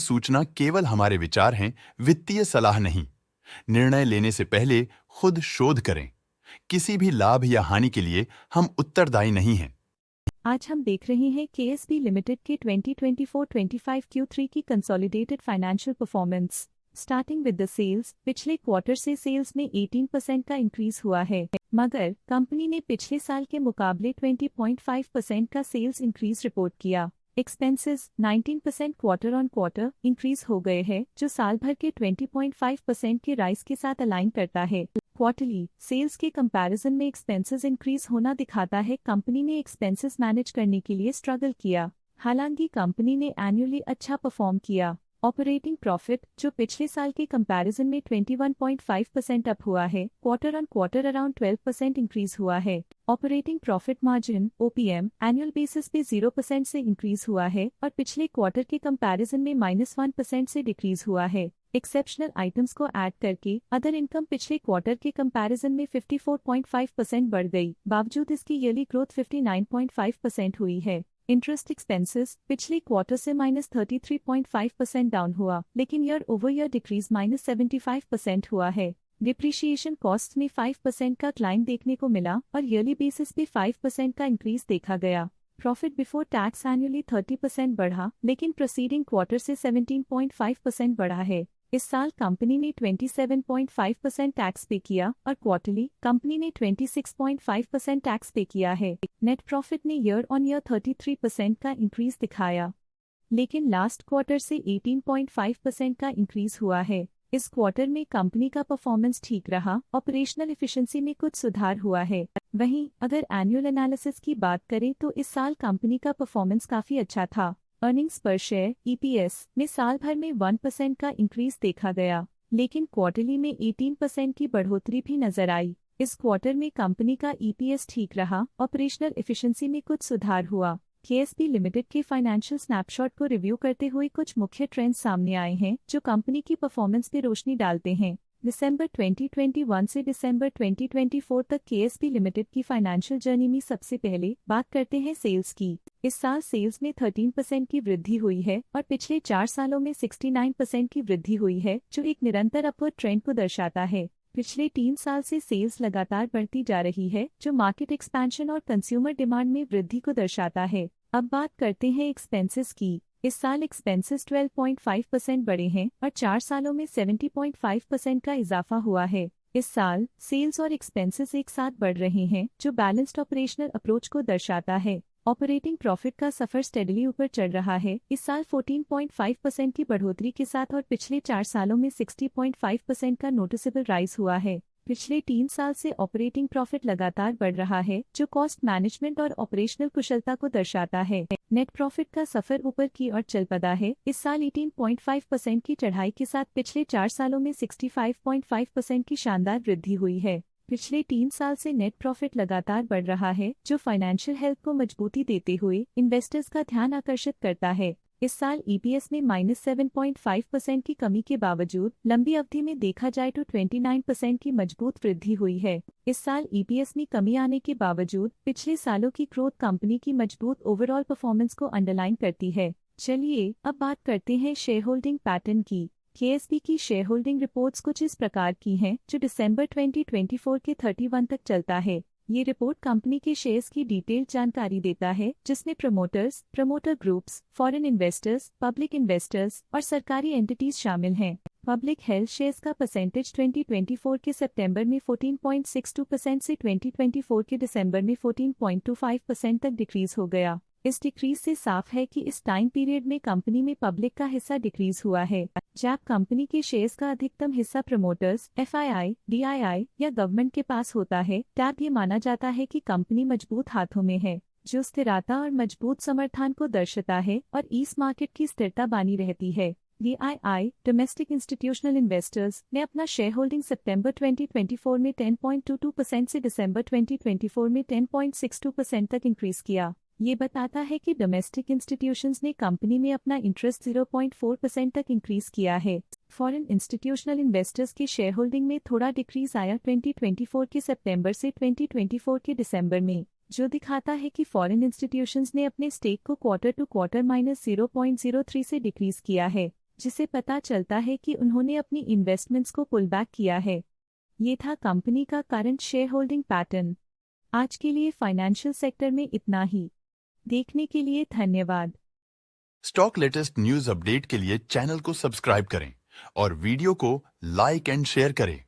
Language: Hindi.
सूचना केवल हमारे विचार हैं, वित्तीय सलाह नहीं। निर्णय लेने से पहले खुद शोध करें। किसी भी लाभ या हानि के लिए हम उत्तरदायी नहीं हैं। आज हम देख रहे हैं केएसबी लिमिटेड के 2024-25 Q3 की consolidated financial performance. Starting with the sales, पिछले क्वार्टर से सेल्स में 18% का इंक्रीज हुआ है, मगर कंपनी ने पिछले साल के मुकाबले 20.5% का सेल्स इंक्रीज रिपोर्ट किया। Expenses 19% quarter on quarter increase हो गए हैं, जो साल भर के 20.5% के राइज के साथ अलाइन करता है। क्वार्टरली सेल्स के कंपैरिजन में एक्सपेंसेस इंक्रीज होना दिखाता है कंपनी ने एक्सपेंसेस मैनेज करने के लिए स्ट्रगल किया। हालांकि कंपनी ने एनुअली अच्छा परफॉर्म किया। ऑपरेटिंग प्रॉफिट, जो पिछले साल के कंपैरिजन में 21.5% अप हुआ है, quarter on quarter around 12% increase हुआ है। Operating profit margin OPM annual basis पे 0% से इंक्रीज हुआ है और पिछले क्वार्टर के कंपैरिजन में -1% से डिक्रीज हुआ है। एक्सेप्शनल आइटम्स को ऐड करके अदर इनकम पिछले क्वार्टर के कंपैरिजन में 54.5% बढ़ गई, बावजूद इसकी ईयरली ग्रोथ 59.5% हुई है। इंटरेस्ट एक्सपेंसेस पिछले क्वार्टर से -33.5% डाउन हुआ, लेकिन ईयर ओवर ईयर डिक्रीज -75% हुआ है। डिप्रिशिएशन कॉस्ट में 5% का क्लाइम देखने को मिला और ईयरली बेसिस पे 5% का इंक्रीज देखा गया। प्रॉफिट बिफोर टैक्स एनुअली 30% बढ़ा, लेकिन प्रोसीडिंग क्वार्टर से 17.5% बढ़ा है। इस साल कंपनी ने 27.5% टैक्स पे किया और क्वार्टरली कंपनी ने 26.5% टैक्स पे किया है। नेट प्रॉफिट ने ईयर ऑन ईयर 33% का इंक्रीज दिखाया, लेकिन लास्ट क्वार्टर से 18.5% का इंक्रीज हुआ है। इस क्वार्टर में कंपनी का परफॉर्मेंस ठीक रहा, ऑपरेशनल एफिशिएंसी में कुछ सुधार हुआ है। वहीं अगर एनुअल एनालिसिस की बात करें तो इस साल कंपनी का परफॉर्मेंस काफी अच्छा था। अर्निंग्स पर शेयर ईपीएस में साल भर में 1% का इंक्रीज देखा गया, लेकिन क्वार्टरली में 18% की बढ़ोतरी भी नजर आई। इस क्वार्टर में कंपनी का ईपीएस ठीक रहा, ऑपरेशनल एफिशिएंसी में कुछ सुधार हुआ। केएसबी लिमिटेड के फाइनेंशियल स्नैपशॉट को रिव्यू करते हुए कुछ मुख्य ट्रेंड्स सामने आए हैं जो कंपनी की परफॉर्मेंस पे रोशनी डालते हैं। दिसंबर 2021 से दिसंबर 2024 तक केएसबी लिमिटेड की फाइनेंशियल जर्नी में सबसे पहले बात करते हैं सेल्स की। इस साल सेल्स में 13% की वृद्धि हुई है और पिछले 4 सालों में 69% की वृद्धि हुई है, जो एक निरंतर अपवर्ड ट्रेंड को दर्शाता है। पिछले 3 साल से सेल्स लगातार बढ़ती जा रही है, जो मार्केट एक्सपेंशन और कंज्यूमर डिमांड में वृद्धि को दर्शाता है। अब बात करते हैं एक्सपेंसेस की। इस साल एक्सपेंसेस 12.5% बढ़े हैं और 4 सालों में 70.5% का इजाफा हुआ है। इस साल सेल्स और एक्सपेंसेस एक साथ बढ़ रहे हैं, जो बैलेंस्ड ऑपरेशनल अप्रोच को दर्शाता है। ऑपरेटिंग प्रॉफिट का सफर स्टेडली ऊपर चढ़ रहा है। इस साल 14.5% की बढ़ोतरी के साथ और पिछले 4 सालों में 60.5% का नोटिसेबल राइज हुआ है। पिछले 3 साल से ऑपरेटिंग प्रॉफिट लगातार बढ़ रहा है, जो कॉस्ट मैनेजमेंट और ऑपरेशनल कुशलता को दर्शाता है। नेट प्रॉफिट का सफर ऊपर की ओर चल पड़ा है। इस साल 18.5% की चढ़ाई के साथ पिछले 4 सालों में 65.5% की शानदार वृद्धि हुई है। पिछले 3 साल से नेट प्रॉफिट लगातार बढ़ रहा है, जो फाइनेंशियल हेल्थ को मजबूती देते हुए इन्वेस्टर्स का ध्यान आकर्षित करता है। इस साल ईपीएस में -7.5% की कमी के बावजूद लंबी अवधि में देखा जाए तो 29% की मजबूत वृद्धि हुई है। इस साल ईपीएस में कमी आने के बावजूद पिछले सालों की ग्रोथ कंपनी की मजबूत ओवरऑल परफॉर्मेंस को अंडरलाइन करती है। चलिए अब बात करते हैं शेयर होल्डिंग पैटर्न की। केएसबी की शेयर होल्डिंग रिपोर्ट्स कुछ इस प्रकार की हैं, जो दिसंबर 2024 के 31 तक चलता है। ये रिपोर्ट कंपनी के शेयर्स की डिटेल्ड जानकारी देता है, जिसमें promoters, promoter groups, foreign investors, public investors और सरकारी एंटिटीज शामिल हैं। पब्लिक हेल्थ शेयर्स का परसेंटेज 2024 के सितंबर में 14.62% से 2024 के दिसंबर में 14.25% तक डिक्रीज हो गया। इस डिक्रीज से साफ है कि इस टाइम पीरियड में कंपनी में पब्लिक का हिस्सा डिक्रीज हुआ है। जब कंपनी के शेयर्स का अधिकतम हिस्सा प्रमोटर्स, एफआईआई, डीआईआई या गवर्नमेंट के पास होता है, तब ये माना जाता है कि कंपनी मजबूत हाथों में है, जो स्थिरता और मजबूत समर्थन को दर्शाता है और इस मार्केट की स्थिरता बनी रहती है। डीआईआई डोमेस्टिक इंस्टीट्यूशनल इन्वेस्टर्स ने अपना शेयर होल्डिंग सितंबर 2024 में 10.22% से दिसंबर 2024 में 10.62% तक इंक्रीज किया। ये बताता है कि डोमेस्टिक इंस्टीट्यूशंस ने कंपनी में अपना इंटरेस्ट 0.4% तक इंक्रीज किया है। फॉरेन इंस्टीट्यूशनल इन्वेस्टर्स के शेयर होल्डिंग में थोड़ा डिक्रीज आया 2024 के सितंबर से 2024 के दिसंबर में, जो दिखाता है कि फॉरेन इंस्टीट्यूशंस ने अपने स्टेक को क्वार्टर टू क्वार्टर -0.03 से डिक्रीज किया है। जिसे पता चलता है कि उन्होंने अपनी इन्वेस्टमेंट्स को पुल बैक किया है। ये था कंपनी का करंट शेयर होल्डिंग पैटर्न। आज के लिए फाइनेंशियल सेक्टर में इतना ही। देखने के लिए धन्यवाद। स्टॉक लेटेस्ट न्यूज अपडेट के लिए चैनल को सब्सक्राइब करें और वीडियो को लाइक एंड शेयर करें।